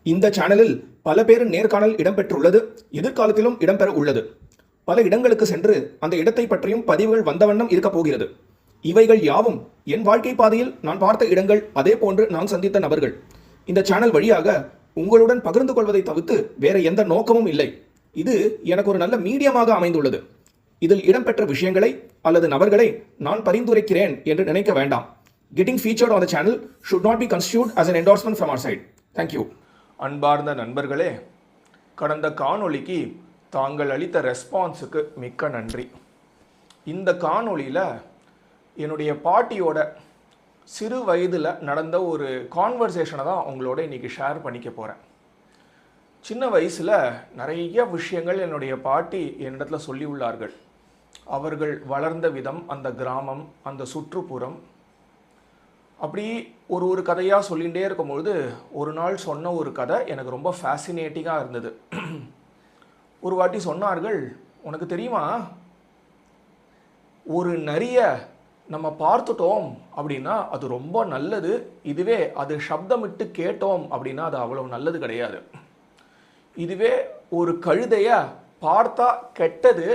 இந்த சேனலில் பல பேர் நேர்காணல் இடம்பெற்றுள்ளது, எதிர்காலத்திலும் இடம்பெற உள்ளது. பல இடங்களுக்கு சென்று அந்த இடத்தை பற்றியும் பதிவுகள் வந்த வண்ணம் இருக்கப் போகிறது. இவைகள் யாவும் என் வாழ்க்கை பாதையில் நான் பார்த்த இடங்கள், அதே போன்று நான் சந்தித்த நபர்கள். இந்த சேனல் வழியாக உங்களுடன் பகிர்ந்து கொள்வதை தவிர்த்து வேற எந்த நோக்கமும் இல்லை. இது எனக்கு ஒரு நல்ல மீடியமாக அமைந்துள்ளது. இதில் இடம்பெற்ற விஷயங்களை அல்லது நபர்களை நான் பரிந்துரைக்கிறேன் என்று நினைக்க வேண்டாம். Getting featured on the channel should not be construed as an endorsement from our side. Thank you. அன்பார்ந்த நண்பர்களே, கடந்த காணொளிக்கு தாங்கள் அளித்த ரெஸ்பான்ஸுக்கு மிக்க நன்றி. இந்த காணொளியில் என்னுடைய பாட்டியோட சிறு வயதில் நடந்த ஒரு கான்வர்சேஷனை தான் உங்களோட இன்றைக்கி ஷேர் பண்ணிக்க போகிறேன். சின்ன வயசில் நிறைய விஷயங்கள் என்னுடைய பாட்டி என்னிடத்தில் சொல்லி உள்ளார்கள். அவர்கள் வளர்ந்த விதம், அந்த கிராமம், அந்த சுற்றுப்புறம், அப்படி ஒரு கதையாக சொல்லிகிட்டே இருக்கும்பொழுது ஒரு நாள் சொன்ன ஒரு கதை எனக்கு ரொம்ப ஃபேசினேட்டிங்காக இருந்தது. ஒரு வாட்டி சொன்னார்கள், உனக்கு தெரியுமா, ஒரு நரியை நம்ம பார்த்துட்டோம் அப்படின்னா அது ரொம்ப நல்லது, இதுவே அது சப்தமிட்டு கேட்டோம் அப்படின்னா அது அவ்வளவு நல்லது கிடையாது. இதுவே ஒரு கழுதையை பார்த்தா கெட்டது,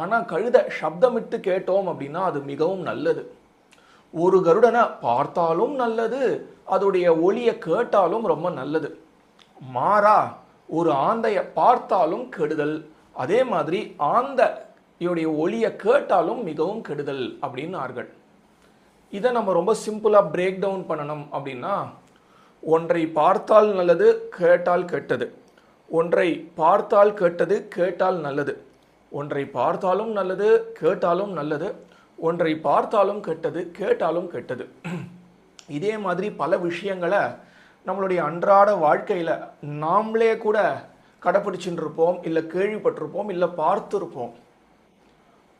ஆனால் கழுதை சப்தமிட்டு கேட்டோம் அப்படின்னா அது மிகவும் நல்லது. ஒரு கருடனை பார்த்தாலும் நல்லது, அதோடைய ஒளியை கேட்டாலும் ரொம்ப நல்லது. மாறா ஒரு ஆந்தையை பார்த்தாலும் கெடுதல், அதே மாதிரி ஆந்தையுடைய ஒளியை கேட்டாலும் மிகவும் கெடுதல் அப்படின்னார்கள். இதை நம்ம ரொம்ப சிம்பிளாக பிரேக் டவுன் பண்ணணும் அப்படின்னா, ஒன்றை பார்த்தால் நல்லது, கேட்டால் கெட்டது. ஒன்றை பார்த்தால் கெட்டது, கேட்டால் நல்லது. ஒன்றை பார்த்தாலும் நல்லது, கேட்டாலும் நல்லது. ஒன்றை பார்த்தாலும் கெட்டது, கேட்டாலும் கெட்டது. இதே மாதிரி பல விஷயங்களை நம்மளுடைய அன்றாட வாழ்க்கையில் நாமளே கூட கடைப்பிடிச்சுட்டு இருப்போம், இல்லை கேள்விப்பட்டிருப்போம், இல்லை பார்த்துருப்போம்.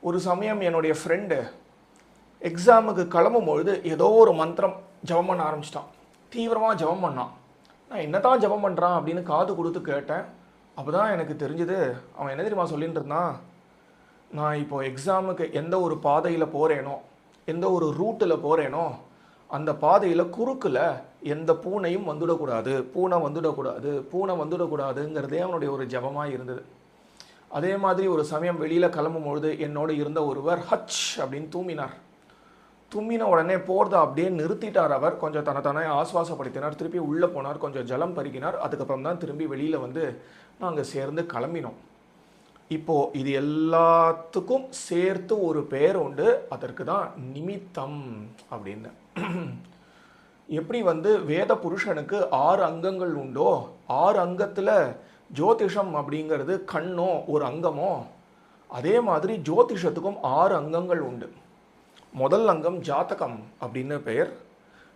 ஒரு சமயம் என்னுடைய ஃப்ரெண்டு எக்ஸாமுக்கு கிளம்பும் பொழுது ஏதோ ஒரு மந்திரம் ஜபம் பண்ண ஆரம்பிச்சிட்டான். தீவிரமாக ஜபம் பண்ணான். நான் என்ன தான் ஜபம் பண்ணுறான் அப்படின்னு காது கொடுத்து கேட்டேன். அப்போ தான் எனக்கு தெரிஞ்சது, அவன் என்ன தெரியுமா சொல்லிட்டு இருந்தான், நான் இப்போது எக்ஸாமுக்கு எந்த ஒரு பாதையில் போகிறேனோ, எந்த ஒரு ரூட்டில் போகிறேனோ, அந்த பாதையில் குறுக்கில் எந்த பூனையும் வந்துவிடக்கூடாது, பூனை வந்துவிடக்கூடாதுங்கிறதே அவனுடைய ஒரு ஜபமாக இருந்தது. அதே மாதிரி ஒரு சமயம் வெளியில் கிளம்பும் பொழுது என்னோடு இருந்த ஒருவர் ஹச் அப்படின்னு தும்மின உடனே போகிறத அப்படியே நிறுத்திட்டார். அவர் கொஞ்சம் தன்னை ஆஸ்வாசப்படுத்தினார், திருப்பி உள்ளே போனார், கொஞ்சம் ஜலம் பருகினார். அதுக்கப்புறம் தான் திரும்பி வெளியில் வந்து நாங்கள் சேர்ந்து கிளம்பினோம். இப்போது இது எல்லாத்துக்கும் சேர்த்து ஒரு பெயர் உண்டு, அதற்கு தான் நிமித்தம் அப்படின்னு. எப்படி வந்து வேத புருஷனுக்கு 6 அங்கங்கள் உண்டோ, 6 அங்கத்தில் ஜோதிஷம் அப்படிங்கிறது கண்ணோ ஒரு அங்கமோ, அதே மாதிரி ஜோதிஷத்துக்கும் 6 அங்கங்கள் உண்டு. முதல் அங்கம் ஜாதகம் அப்படின்னு பெயர்.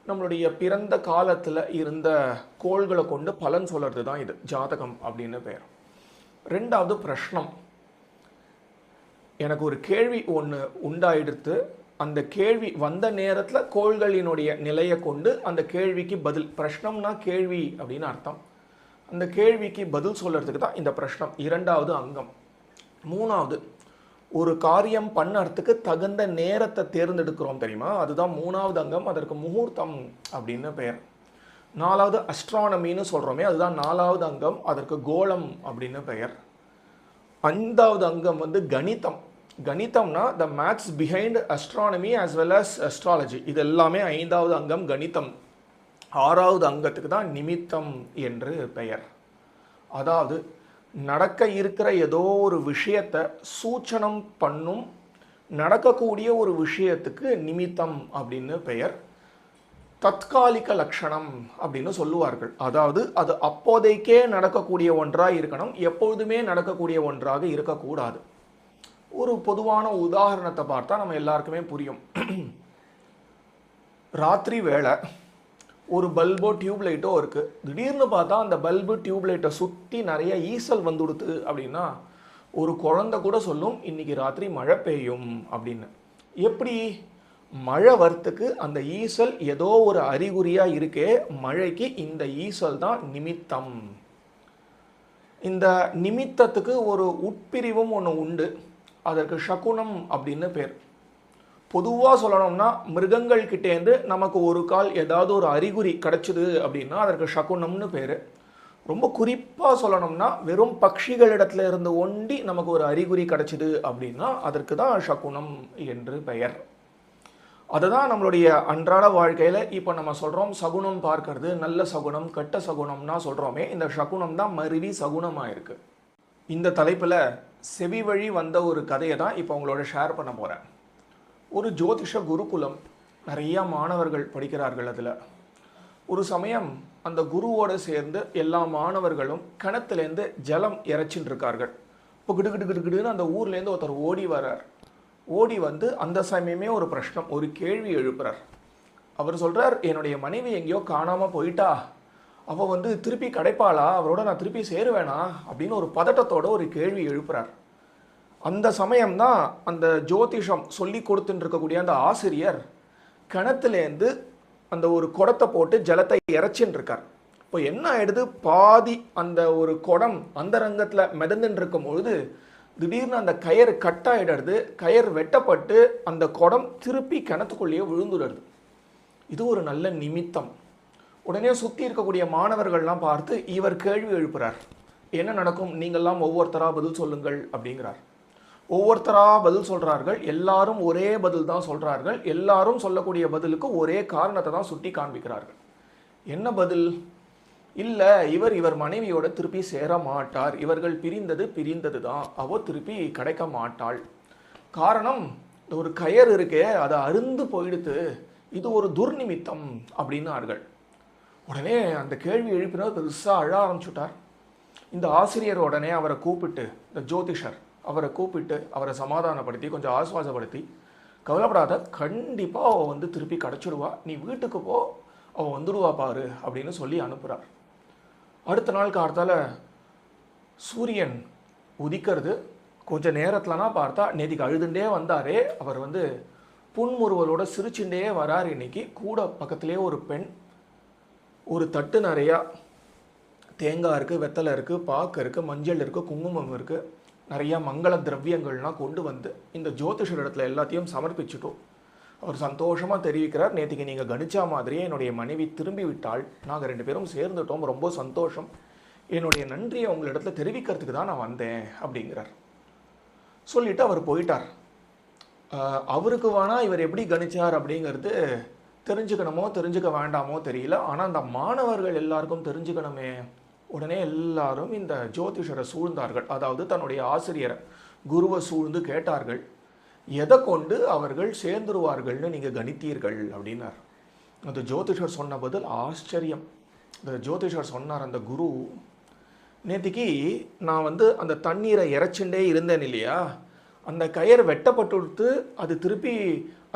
நம்மளுடைய பிறந்த காலத்தில் இருந்த கோள்களை கொண்டு பலன் சொல்கிறது தான் இது ஜாதகம் அப்படின்னு பெயர். ரெண்டாவது பிரஷ்னம். எனக்கு ஒரு கேள்வி ஒன்று உண்டாயிடுத்து, அந்த கேள்வி வந்த நேரத்தில் கோள்களினுடைய நிலையை கொண்டு அந்த கேள்விக்கு பதில், பிரஷ்னம்னா கேள்வி அப்படின்னு அர்த்தம், அந்த கேள்விக்கு பதில் சொல்கிறதுக்கு தான் இந்த பிரஷ்னம் இரண்டாவது அங்கம். மூணாவது, ஒரு காரியம் பண்ணறதுக்கு தகுந்த நேரத்தை தேர்ந்தெடுக்கிறோம் தெரியுமா, அதுதான் மூணாவது அங்கம், அதற்கு முகூர்த்தம் அப்படின்னு பெயர். நாலாவது அஸ்ட்ரானமின்னு சொல்கிறோமே, அதுதான் நாலாவது அங்கம், அதற்கு கோளம் அப்படின்னு பெயர். ஐந்தாவது அங்கம் வந்து கணிதம். கணிதம்னா the maths behind astronomy as well as astrology, இது எல்லாமே ஐந்தாவது அங்கம் கணிதம். ஆறாவது அங்கத்துக்கு தான் நிமித்தம் என்று பெயர். அதாவது நடக்க இருக்கிற ஏதோ ஒரு விஷயத்தை சூச்சனம் பண்ணும், நடக்கக்கூடிய ஒரு விஷயத்துக்கு நிமித்தம் அப்படின்னு பெயர். தற்காலிக லட்சணம் அப்படின்னு சொல்லுவார்கள். அதாவது அது அப்போதைக்கே நடக்கக்கூடிய ஒன்றாக இருக்கணும், எப்பொழுதுமே நடக்கக்கூடிய ஒன்றாக இருக்கக்கூடாது. ஒரு பொதுவான உதாரணத்தை பார்த்தா நம்ம எல்லாருக்குமே புரியும். ராத்திரி வேளை ஒரு பல்போ டியூப்லைட்டோ இருக்குது, திடீர்னு பார்த்தா அந்த பல்பு டியூப்லைட்டை சுற்றி நிறைய ஈசல் வந்துடுது அப்படின்னா ஒரு குழந்தை கூட சொல்லும் இன்னைக்கு ராத்திரி மழை பெய்யும் அப்படின்னு. எப்படி மழை வரத்துக்கு அந்த ஈசல் ஏதோ ஒரு அறிகுறியாக இருக்கே, மழைக்கு இந்த ஈசல் தான் நிமித்தம். இந்த நிமித்தத்துக்கு ஒரு உட்பிரிவும் ஒன்று உண்டு, அதற்கு சகுனம் அப்படின்னு பேர். பொதுவாக சொல்லணும்னா மிருகங்கள் கிட்டேருந்து நமக்கு ஒரு கால் ஏதாவது ஒரு அறிகுறி கிடச்சிது அப்படின்னா அதற்கு சகுனம்னு பேர். ரொம்ப குறிப்பாக சொல்லணும்னா வெறும் பட்சிகளிடத்துல இருந்து ஒண்டி நமக்கு ஒரு அறிகுறி கிடைச்சிது அப்படின்னா அதற்கு தான் சகுனம் என்று பெயர். அதுதான் நம்மளுடைய அன்றாட வாழ்க்கையில் இப்போ நம்ம சொல்கிறோம் சகுனம் பார்க்கறது, நல்ல சகுனம் கெட்ட சகுனம்னா சொல்கிறோமே, இந்த சகுனம் தான் மருவி சகுனமாக இருக்குது. இந்த தலைப்பில் செவி வழி வந்த ஒரு கதையை தான் இப்போ உங்களோட ஷேர் பண்ண போகிறேன். ஒரு ஜோதிஷ குருகுலம், நிறையா மாணவர்கள் படிக்கிறார்கள். அதில் ஒரு சமயம் அந்த குருவோடு சேர்ந்து எல்லா மாணவர்களும் கிணத்துலேருந்து ஜலம் இறைச்சின்னு இருக்கார்கள். இப்போ கிடுகிடுன்னு அந்த ஊர்லேருந்து ஒருத்தர் ஓடி வர்றார். ஓடி வந்து அந்த சமயமே ஒரு பிரஷ்னம், ஒரு கேள்வி எழுப்புறார். அவர் சொல்கிறார், என்னுடைய மனைவி எங்கேயோ காணாமல் போயிட்டா, அவள் வந்து திருப்பி கிடைப்பாளா, அவரோட நான் திருப்பி சேருவேனா அப்படின்னு ஒரு பதட்டத்தோட ஒரு கேள்வி எழுப்புறார். அந்த சமயம்தான் அந்த ஜோதிஷம் சொல்லி கொடுத்துட்டு இருக்கக்கூடிய அந்த ஆசிரியர் கிணத்துலேருந்து அந்த ஒரு குடத்தை போட்டு ஜலத்தை இறைச்சின்னு இருக்கார். இப்போ என்ன ஆயிடுது, பாதி அந்த ஒரு குடம் அந்த ரங்கத்தில் மிதந்துன்னு இருக்கும் பொழுது திடீர்னு அந்த கயிறு கட்டாயிடுறது, கயிறு வெட்டப்பட்டு அந்த குடம் திருப்பி கிணத்துக்குள்ளேயே விழுந்துடுறது. இது ஒரு நல்ல நிமித்தம். உடனே சுற்றி இருக்கக்கூடிய மாணவர்கள்லாம் பார்த்து இவர் கேள்வி எழுப்புறார், என்ன நடக்கும், நீங்கள்லாம் ஒவ்வொருத்தராக பதில் சொல்லுங்கள் அப்படிங்கிறார். ஒவ்வொருத்தராக பதில் சொல்கிறார்கள். எல்லாரும் ஒரே பதில் தான் சொல்கிறார்கள். எல்லாரும் சொல்லக்கூடிய பதிலுக்கு ஒரே காரணத்தை தான் சுட்டி காண்பிக்கிறார்கள். என்ன பதில்? இல்லை, இவர் மனைவியோட திருப்பி சேர மாட்டார், இவர்கள் பிரிந்தது தான், அவ திருப்பி கிடைக்க மாட்டாள். காரணம், ஒரு கயர் இருக்கே அதை அருந்து போயிடுத்து, இது ஒரு துர்நிமித்தம் அப்படின்னார்கள். உடனே அந்த கேள்வி எழுப்பினர் பெருசாக அழ ஆரம்பிச்சுட்டார். இந்த ஆசிரியர் உடனே அவரை கூப்பிட்டு, இந்த ஜோதிஷர் அவரை கூப்பிட்டு அவரை சமாதானப்படுத்தி கொஞ்சம் ஆசுவாசப்படுத்தி, கவலைப்படாத, கண்டிப்பாக அவள் வந்து திருப்பி கிடச்சிடுவா, நீ வீட்டுக்கு போ, அவள் வந்துடுவா பாரு அப்படின்னு சொல்லி அனுப்புகிறார். அடுத்த நாள் கார்த்தால சூரியன் உதிக்கிறது. கொஞ்ச நேரத்துலனா பார்த்தா நேற்றுக்கு அழுதுண்டே வந்தாரே அவர் வந்து புன்முறுவலோட சிரிச்சுட்டே வரார். இன்னைக்கு கூட பக்கத்திலே ஒரு பெண், ஒரு தட்டு நிறையா தேங்காய் இருக்குது, வெத்தலை இருக்குது, பாக்கு இருக்குது, மஞ்சள் இருக்குது, குங்குமம் இருக்குது, நிறையா மங்கள திரவியங்கள்லாம் கொண்டு வந்து இந்த ஜோதிஷர் இடத்துல எல்லாத்தையும் சமர்ப்பிச்சுட்டோம். அவர் சந்தோஷமாக தெரிவிக்கிறார், நேற்றுக்கு நீங்கள் கணிச்சா மாதிரியே என்னுடைய மனைவி திரும்பி விட்டாள், நாங்கள் 2 பேரும் சேர்ந்துட்டோம், ரொம்ப சந்தோஷம், என்னுடைய நன்றியை உங்களிடத்துல தெரிவிக்கிறதுக்கு தான் நான் வந்தேன் அப்படிங்கிறார். சொல்லிவிட்டு அவர் போயிட்டார். அவருக்கு வேணா இவர் எப்படி கணிச்சார் அப்படிங்கிறது தெரிஞ்சுக்கணுமோ தெரிஞ்சுக்க வேண்டாமோ தெரியல, ஆனால் அந்த மாணவர்கள் எல்லாருக்கும் தெரிஞ்சுக்கணுமே. உடனே எல்லாரும் இந்த ஜோதிஷரை சூழ்ந்தார்கள், அதாவது தன்னுடைய ஆசிரியரை குருவை சூழ்ந்து கேட்டார்கள், எதை கொண்டு அவர்கள் சேர்ந்துருவார்கள்னு நீங்கள் கணித்தீர்கள் அப்படின்னார். அந்த ஜோதிஷர் சொன்ன பதில் ஆச்சரியம். அந்த ஜோதிஷர் சொன்னார், அந்த குரு, நேற்றுக்கு நான் வந்து அந்த தண்ணீரை இறைச்சுண்டே இருந்தேன் இல்லையா, அந்த கயிறு வெட்டப்பட்டு அது திருப்பி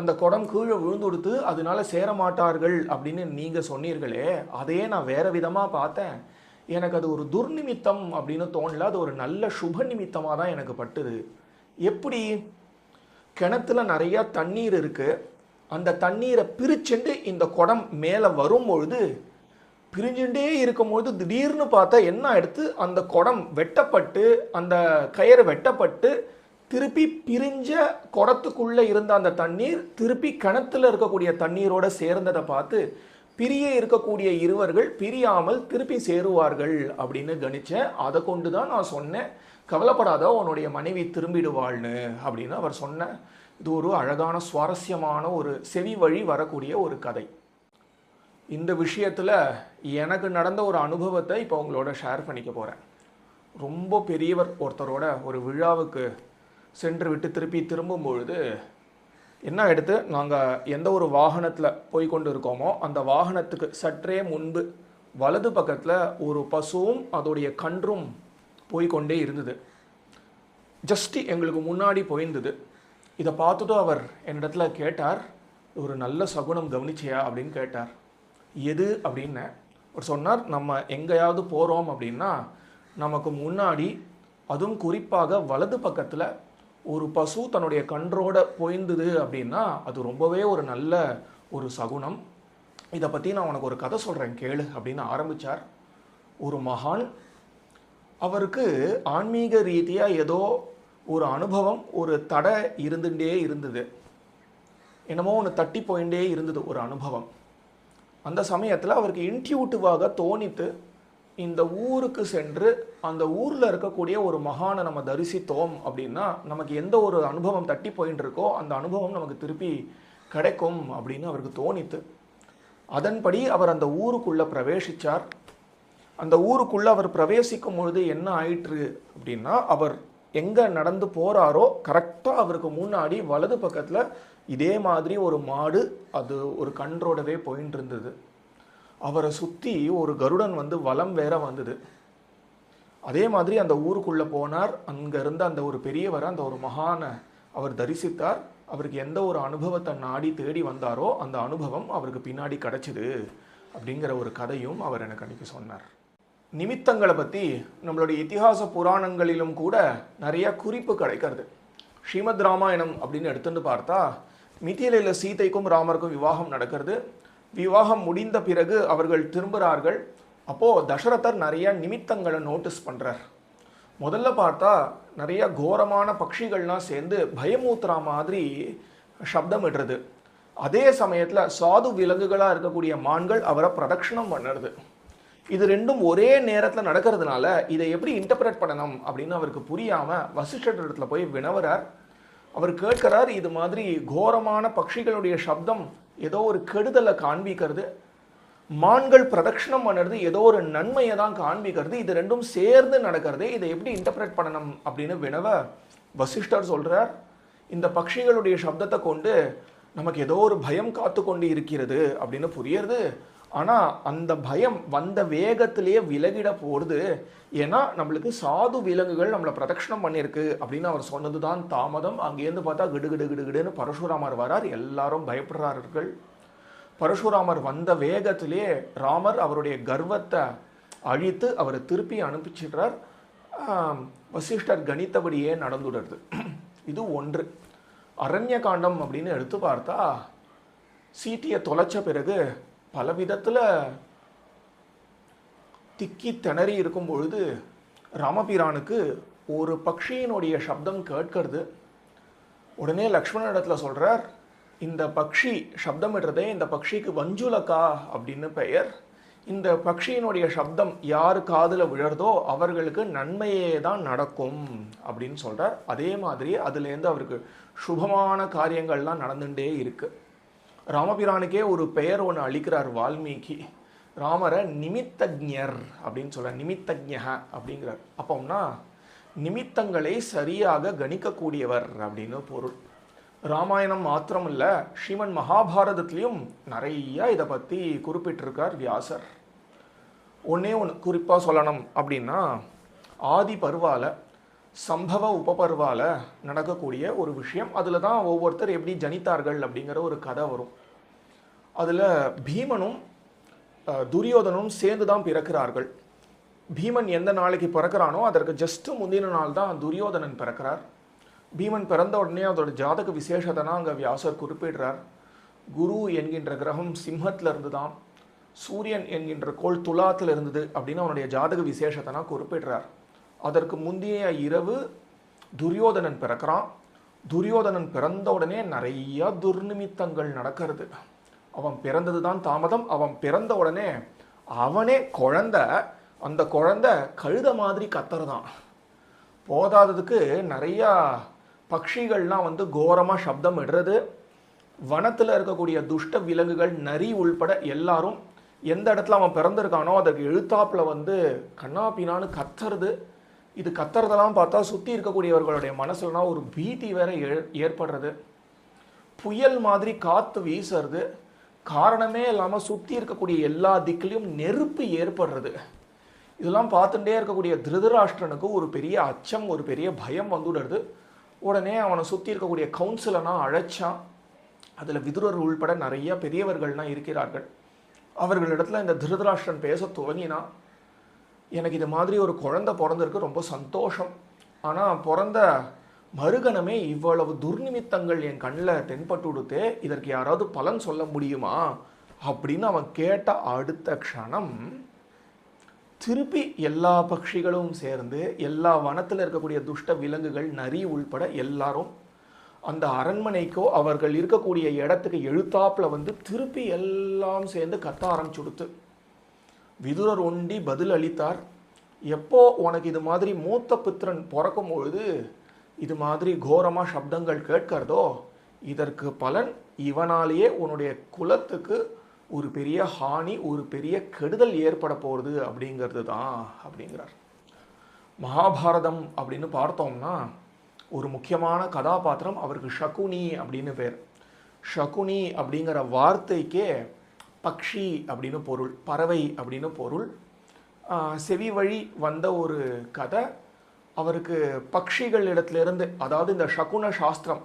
அந்த குடம் கீழே விழுந்து கொடுத்து அதனால சேரமாட்டார்கள் அப்படின்னு நீங்கள் சொன்னீர்களே, அதையே நான் வேறு விதமாக பார்த்தேன், எனக்கு அது ஒரு துர்நிமித்தம் அப்படின்னு தோணல, அது ஒரு நல்ல சுப நிமித்தமாக தான் எனக்கு பட்டுது. எப்படி? கிணத்துல நிறையா தண்ணீர் இருக்குது, அந்த தண்ணீரை பிரிச்சுண்டு இந்த குடம் மேலே வரும்பொழுது பிரிஞ்சுட்டே இருக்கும்பொழுது திடீர்னு பார்த்தா என்ன ஆயிடுத்து, அந்த குடம் வெட்டப்பட்டு அந்த கயிறு வெட்டப்பட்டு திருப்பி பிரிஞ்ச குடத்துக்குள்ளே இருந்த அந்த தண்ணீர் திருப்பி கிணத்துல இருக்கக்கூடிய தண்ணீரோட சேர்ந்ததை பார்த்து பிரிய இருக்கக்கூடிய இருவர்கள் பிரியாமல் திருப்பி சேருவார்கள் அப்படின்னு கணிச்சேன். அதை கொண்டு தான் நான் சொன்னேன், கவலைப்படாத, உன்னுடைய மனைவி திரும்பிடுவாள்னு அப்படின்னு அவர் சொன்னேன். இது ஒரு அழகான சுவாரஸ்யமான ஒரு செவி வழி வரக்கூடிய ஒரு கதை. இந்த விஷயத்தில் எனக்கு நடந்த ஒரு அனுபவத்தை இப்போ உங்களோட ஷேர் பண்ணிக்க போகிறேன். ரொம்ப பெரியவர் ஒருத்தரோட ஒரு விழாவுக்கு சென்று விட்டு திருப்பி திரும்பும் பொழுது என்ன எடுத்து, நாங்கள் எந்த ஒரு வாகனத்தில் போய்கொண்டு இருக்கோமோ அந்த வாகனத்துக்கு சற்றே முன்பு வலது பக்கத்தில் ஒரு பசுவும் அதோடைய கன்றும் போய்கொண்டே இருந்தது. ஜஸ்ட் எங்களுக்கு முன்னாடி போயிருந்தது. இதை பார்த்துட்டு அவர் என்னிடத்துல கேட்டார், ஒரு நல்ல சகுனம் கவனிச்சியா அப்படின்னு கேட்டார். எது அப்படின்னு அவர் சொன்னார், நம்ம எங்கேயாவது போகிறோம் அப்படின்னா நமக்கு முன்னாடி, அதுவும் குறிப்பாக வலது பக்கத்தில் ஒரு பசு தன்னுடைய கன்றோட போயிருந்தது அப்படின்னா அது ரொம்பவே ஒரு நல்ல ஒரு சகுனம். இதை பற்றி நான் உனக்கு ஒரு கதை சொல்கிறேன் கேளு அப்படின்னு ஆரம்பித்தார். ஒரு மகான், அவருக்கு ஆன்மீக ரீதியாக ஏதோ ஒரு அனுபவம், ஒரு தடை இருந்துகிட்டே இருந்தது, என்னமோ ஒன்று தட்டி போயிட்டே இருந்தது ஒரு அனுபவம். அந்த சமயத்தில் அவருக்கு இன்ட்யூட்டிவாக தோணித்து, இந்த ஊருக்கு சென்று அந்த ஊரில் இருக்கக்கூடிய ஒரு மகானை நம்ம தரிசித்தோம் அப்படின்னா நமக்கு எந்த ஒரு அனுபவம் தட்டி போயின்னு இருக்கோ அந்த அனுபவம் நமக்கு திருப்பி கிடைக்கும் அப்படின்னு அவருக்கு தோணித்து. அதன்படி அவர் அந்த ஊருக்குள்ளே பிரவேசித்தார். அந்த ஊருக்குள்ளே அவர் பிரவேசிக்கும் பொழுது என்ன ஆயிற்று அப்படின்னா, அவர் எங்கே நடந்து போகிறாரோ கரெக்டாக அவருக்கு முன்னாடி வலது பக்கத்தில் இதே மாதிரி ஒரு மாடு அது ஒரு கன்றோடவே போயின்னு இருந்தது. அவரை சுற்றி ஒரு கருடன் வந்து வலம் வேற வந்தது. அதே மாதிரி அந்த ஊருக்குள்ளே போனார். அங்கே இருந்த அந்த ஒரு பெரியவரை, அந்த ஒரு மகானை அவர் தரிசித்தார். அவருக்கு எந்த ஒரு அனுபவத்தை நாடி தேடி வந்தாரோ அந்த அனுபவம் அவருக்கு பின்னாடி கிடச்சிது அப்படிங்கிற ஒரு கதையும் அவர் எனக்கு அன்றைக்கி சொன்னார். நிமித்தங்களை பற்றி நம்மளுடைய இதிகாச புராணங்களிலும் கூட நிறைய குறிப்பு கிடைக்கிறது. ஸ்ரீமத் ராமாயணம் அப்படின்னு எடுத்துட்டு பார்த்தா மிதிலையில் சீதைக்கும் ராமருக்கும் விவாகம் நடக்கிறது. விவாகம் முடிந்த பிறகு அவர்கள் திரும்புகிறார்கள். அப்போது தசரதர் நிறைய நிமித்தங்களை நோட்டீஸ் பண்ணுறார். முதல்ல பார்த்தா நிறைய கோரமான பட்சிகள்லாம் சேர்ந்து பயமூத்துறா மாதிரி சப்தம் இடுறது. அதே சமயத்தில் சாது விலங்குகளாக இருக்கக்கூடிய மான்கள் அவரை பிரதட்சணம் பண்ணுறது. இது ரெண்டும் ஒரே நேரத்தில் நடக்கிறதுனால இதை எப்படி இன்டர்பிரேட் பண்ணணும் அப்படின்னு அவருக்கு புரியாமல் வசிஷ்டர் இடத்துல போய் வினவரார். அவர் கேட்கிறார், இது மாதிரி கோரமான பட்சிகளுடைய சப்தம் ஏதோ ஒரு கெடுதலை காண்பிக்கிறது, மான்கள் பிரதட்சணம் பண்ணுறது ஏதோ ஒரு நன்மையை தான் காண்பிக்கிறது, இது ரெண்டும் சேர்ந்து நடக்கிறது, இதை எப்படி இன்டர்பிரேட் பண்ணணும் அப்படின்னு வினவ வசிஷ்டர் சொல்கிறார், இந்த பட்சிகளுடைய சப்தத்தை கொண்டு நமக்கு ஏதோ ஒரு பயம் காத்து கொண்டு இருக்கிறது அப்படின்னு புரியுறது. ஆனால் அந்த பயம் வந்த வேகத்திலேயே விலகிட போகிறது. ஏன்னா நம்மளுக்கு சாது விலங்குகள் நம்மளை பிரதட்சணம் பண்ணியிருக்கு அப்படின்னு அவர் சொன்னது தான் தாமதம். அங்கேருந்து பார்த்தா கிடுகிடுன்னு பரசுராமர் வரார். எல்லாரும் பயப்படுறார்கள். பரசுராமர் வந்த வேகத்திலே ராமர் அவருடைய கர்வத்தை அழித்து அவரை திருப்பி அனுப்பிச்சிடுறார். வசிஷ்டர் கணித்தபடியே நடந்துடுறது. இது ஒன்று. அரண்ய காண்டம் அப்படின்னு எடுத்து பார்த்தா சீட்டியை தொலைச்ச பிறகு பல விதத்தில் திக்கி திணறி இருக்கும் பொழுது ராமபிரானுக்கு ஒரு பக்ஷியினுடைய சப்தம் கேட்கிறது. உடனே லக்ஷ்மண இடத்துல சொல்கிறார், இந்த பக்ஷி சப்தமிடுறதே, இந்த பக்ஷிக்கு வஞ்சுலக்கா அப்படின்னு பெயர். இந்த பக்ஷியினுடைய சப்தம் யார் காதில் விழறதோ அவர்களுக்கு நன்மையே தான் நடக்கும் அப்படின்னு சொல்கிறார். அதே மாதிரி அதுலேருந்து அவருக்கு சுபமான காரியங்கள்லாம் நடந்துகிட்டே இருக்குது. ராமபிரானுக்கே ஒரு பெயர் ஒன்று அளிக்கிறார் வால்மீகி. ராமரை நிமித்தஜ்ஞர் அப்படின்னு சொல்கிறார். நிமித்தஜ்ஞ அப்படிங்கிறார். அப்போம்னா நிமித்தங்களை சரியாக கணிக்கக்கூடியவர் அப்படின்னு பொருள். ராமாயணம் மாத்திரம் இல்லை, ஸ்ரீமன் மகாபாரதத்துலேயும் நிறையா இதை பற்றி குறிப்பிட்டிருக்கார் வியாசர். ஒன்றே ஒன்று குறிப்பாக சொல்லணும் அப்படின்னா, ஆதி பருவால சம்பவ உபபர்வால நடக்கக்கூடிய ஒரு விஷயம். அதில் தான் ஒவ்வொருத்தர் எப்படி ஜனித்தார்கள் அப்படிங்கிற ஒரு கதை வரும். அதில் பீமனும் துரியோதனும் சேர்ந்து தான் பிறக்கிறார்கள். பீமன் எந்த நாளைக்கு பிறக்கிறானோ அதற்கு ஜஸ்ட்டு முந்தின நாள் தான் துரியோதனன் பிறக்கிறார். பீமன் பிறந்த உடனே அதோட ஜாதக விசேஷத்தை தான் அங்கே வியாசர் குறிப்பிடுறார். குரு என்கின்ற கிரகம் சிம்மத்தில் இருந்து தான், சூரியன் என்கின்ற கோள் துலாத்தில் இருந்தது அப்படின்னு அவனுடைய ஜாதக விசேஷத்தை தான் குறிப்பிடுறார். அதற்கு முந்தைய இரவு துரியோதனன் பிறக்கிறான். துரியோதனன் பிறந்த உடனே நிறைய துர்நிமித்தங்கள் நடக்கிறது. அவன் பிறந்தது தான் தாமதம். அவன் பிறந்த உடனே அவனே குழந்தை, அந்த குழந்தை கழுத மாதிரி கத்துறதான். போதாததுக்கு நிறையா பட்சிகள்லாம் வந்து கோரமாக சப்தம் இடுறது. வனத்தில் இருக்கக்கூடிய துஷ்ட விலங்குகள் நரி உள்பட எல்லாரும் எந்த இடத்துல அவன் பிறந்திருக்கானோ அதற்கு எழுத்தாப்பில் வந்து கண்ணாப்பினான்னு கத்துறது. இது கத்துறதெல்லாம் பார்த்தா சுற்றி இருக்கக்கூடியவர்களுடைய மனசுலனா ஒரு பீதி வேற ஏற்படுறது. புயல் மாதிரி காற்று வீசுறது. காரணமே இல்லாமல் சுற்றி இருக்கக்கூடிய எல்லா திக்கிலையும் நெருப்பு ஏற்படுறது. இதெல்லாம் பார்த்துட்டே இருக்கக்கூடிய திருதராஷ்டிரனுக்கு ஒரு பெரிய அச்சம், ஒரு பெரிய பயம் வந்துடுறது. உடனே அவனை சுற்றி இருக்கக்கூடிய கவுன்சிலனா அழைச்சான். அதில் விதுரர் உள்பட நிறைய பெரியவர்கள்லாம் இருக்கிறார்கள். அவர்களிடத்துல இந்த திருதராஷ்டிரன் பேச துவங்கினான். எனக்கு இது மாதிரி ஒரு குழந்தை பிறந்திருக்கு, ரொம்ப சந்தோஷம். ஆனால் பிறந்த மறுகணமே இவ்வளவு துர்நிமித்தங்கள் என் கண்ணில் தென்பட்டு கொடுத்தே, இதற்கு யாராவது பலன் சொல்ல முடியுமா அப்படின்னு அவன் கேட்ட அடுத்த க்ஷணம் திருப்பி எல்லா பட்சிகளும் சேர்ந்து எல்லா வனத்தில் இருக்கக்கூடிய துஷ்ட விலங்குகள் நரி உள்பட எல்லாரும் அந்த அரண்மனைக்கோ அவர்கள் இருக்கக்கூடிய இடத்துக்கு எழுத்தாப்பில் வந்து திருப்பி எல்லாம் சேர்ந்து கத்த ஆரம்பிச்சுடுத்து. விதுரர் ஒண்டி பதில் அளித்தார். எப்போ உனக்கு இது மாதிரி மூத்த புத்திரன் பிறக்கும் பொழுது இது மாதிரி கோரமாக சப்தங்கள் கேட்கிறதோ இதற்கு பலன் இவனாலேயே உன்னுடைய குலத்துக்கு ஒரு பெரிய ஹானி, ஒரு பெரிய கெடுதல் ஏற்பட போகிறது அப்படிங்கிறது தான் அப்படிங்கிறார். மகாபாரதம் அப்படின்னு பார்த்தோம்னா ஒரு முக்கியமான கதாபாத்திரம், அவருக்கு சகுனி அப்படின்னு பேர். சகுனி அப்படிங்கிற வார்த்தைக்கே பக்ஷி அப்படின்னு பொருள், பறவை அப்படின்னு பொருள். செவி வழி வந்த ஒரு கதை. அவருக்கு பக்ஷிகள் இடத்துலேருந்து, அதாவது இந்த சகுன சாஸ்திரம்,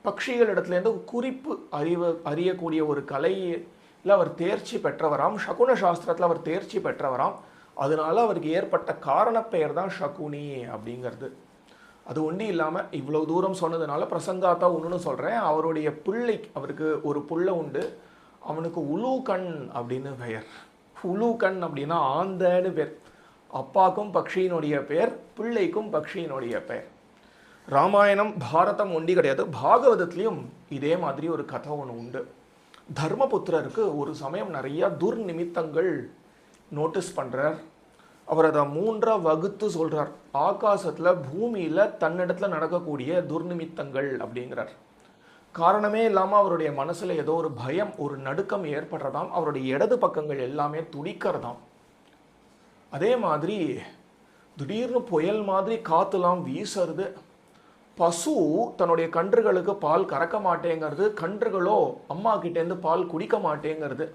பக்ஷிகள் இடத்துலேருந்து குறிப்பு அறியக்கூடிய ஒரு கலையில் அவர் தேர்ச்சி பெற்றவராம். சகுன சாஸ்திரத்தில் அவர் தேர்ச்சி பெற்றவராம். அதனால அவருக்கு ஏற்பட்ட காரணப்பெயர் தான் சகுனி அப்படிங்கிறது. அது ஒன்றும் இல்லாமல் இவ்வளோ தூரம் சொன்னதுனால பிரசங்காத்தா ஒன்றுன்னு சொல்கிறேன். அவருடைய பிள்ளை, அவருக்கு ஒரு புள்ள உண்டு, அவனுக்கு உலூகன் அப்படின்னு பெயர். உலூகன் அப்படின்னா ஆந்தன்னு பேர். அப்பாக்கும் பக்ஷியினுடைய பெயர், பிள்ளைக்கும் பக்ஷியினுடைய பெயர். ராமாயணம் பாரதம் ஒண்டி கிடையாது, பாகவதத்துலேயும் இதே மாதிரி ஒரு கதை ஒன்று உண்டு. தர்மபுத்திரருக்கு ஒரு சமயம் நிறைய துர்நிமித்தங்கள் நோட்டீஸ் பண்ணுறார். அவர் அதை 3 வகுத்து சொல்கிறார். ஆகாசத்தில் பூமியில் தன்னிடத்தில் நடக்கக்கூடிய துர்நிமித்தங்கள் அப்படிங்கிறார். காரணமே இல்லாமல் அவருடைய மனசில் ஏதோ ஒரு பயம், ஒரு நடுக்கம் ஏற்படுறதாம். அவருடைய இடது பக்கங்கள் எல்லாமே துடிக்கிறதாம். அதே மாதிரி திடீர்னு புயல் மாதிரி காற்றுலாம் வீசுறது. பசு தன்னுடைய கன்றுகளுக்கு பால் கறக்க மாட்டேங்கிறது, கன்றுகளோ அம்மா கிட்டேருந்து பால் குடிக்க மாட்டேங்கிறது.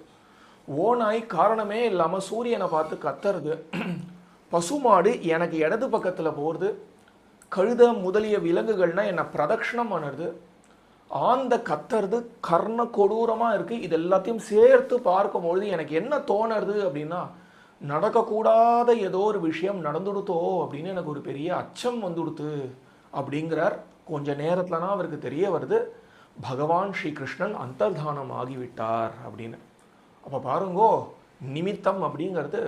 ஓனாய் காரணமே இல்லாமல் சூரியனை பார்த்து கத்துறது. பசுமாடு எனக்கு இடது பக்கத்தில் போகிறது. கழுத முதலிய விலங்குகள்னா என்னை பிரதட்சணம் பண்ணுறது. ஆந்த கத்துறது கர்ண கொடூரமாக இருக்குது. இது எல்லாத்தையும் சேர்த்து பார்க்கும்பொழுது எனக்கு என்ன தோணுறது அப்படின்னா, நடக்கக்கூடாத ஏதோ ஒரு விஷயம் நடந்துடுத்தோ அப்படின்னு எனக்கு ஒரு பெரிய அச்சம் வந்துடுத்து அப்படிங்கிறார். கொஞ்ச நேரத்துலனா அவருக்கு தெரிய வருது பகவான் ஸ்ரீகிருஷ்ணன் அந்தர்தானம் ஆகிவிட்டார் அப்படின்னு. அப்போ பாருங்கோ, நிமித்தம் அப்படிங்கிறது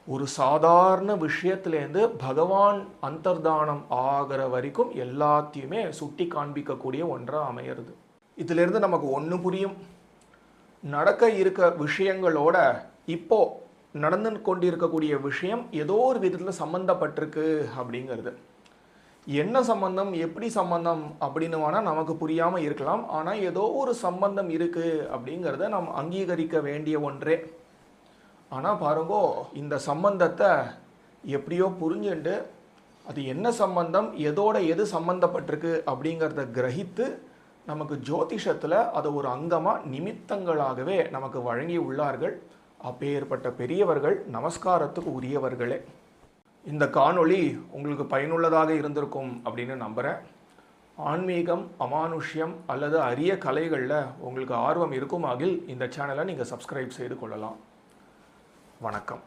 ஒரு சாதாரண விஷயத்துலேருந்து பகவான் அந்தர்தானம் ஆகிற வரைக்கும் எல்லாத்தையுமே சுட்டி காண்பிக்கக்கூடிய ஒன்றாக அமையிறது. இதிலிருந்து நமக்கு ஒன்று புரியும், நடக்க இருக்க விஷயங்களோட இப்போ நடந்து கொண்டிருக்கக்கூடிய விஷயம் ஏதோ ஒரு விதத்தில் சம்மந்தப்பட்டிருக்கு அப்படிங்கிறது. என்ன சம்பந்தம், எப்படி சம்பந்தம் அப்படின்னு வேணால் நமக்கு புரியாமல் இருக்கலாம். ஆனால் ஏதோ ஒரு சம்பந்தம் இருக்குது அப்படிங்கிறத நாம் அங்கீகரிக்க வேண்டிய ஒன்றே. ஆனால் பாருங்கோ, இந்த சம்பந்தத்தை எப்படியோ புரிஞ்சுண்டு அது என்ன சம்பந்தம், எதோட எது சம்பந்தப்பட்டிருக்கு அப்படிங்கிறத கிரகித்து நமக்கு ஜோதிஷத்தில் அதை ஒரு அங்கமாக நிமித்தங்களாகவே நமக்கு வழங்கி உள்ளார்கள். அப்பேற்பட்ட பெரியவர்கள் நமஸ்காரத்துக்கு உரியவர்களே. இந்த காணொளி உங்களுக்கு பயனுள்ளதாக இருந்திருக்கும் அப்படின்னு நம்புகிறேன். ஆன்மீகம், அமானுஷ்யம் அல்லது அரிய கலைகளில் உங்களுக்கு ஆர்வம் இருக்குமாகில் இந்த சேனலை நீங்கள் சப்ஸ்கிரைப் செய்து கொள்ளலாம். வணக்கம்.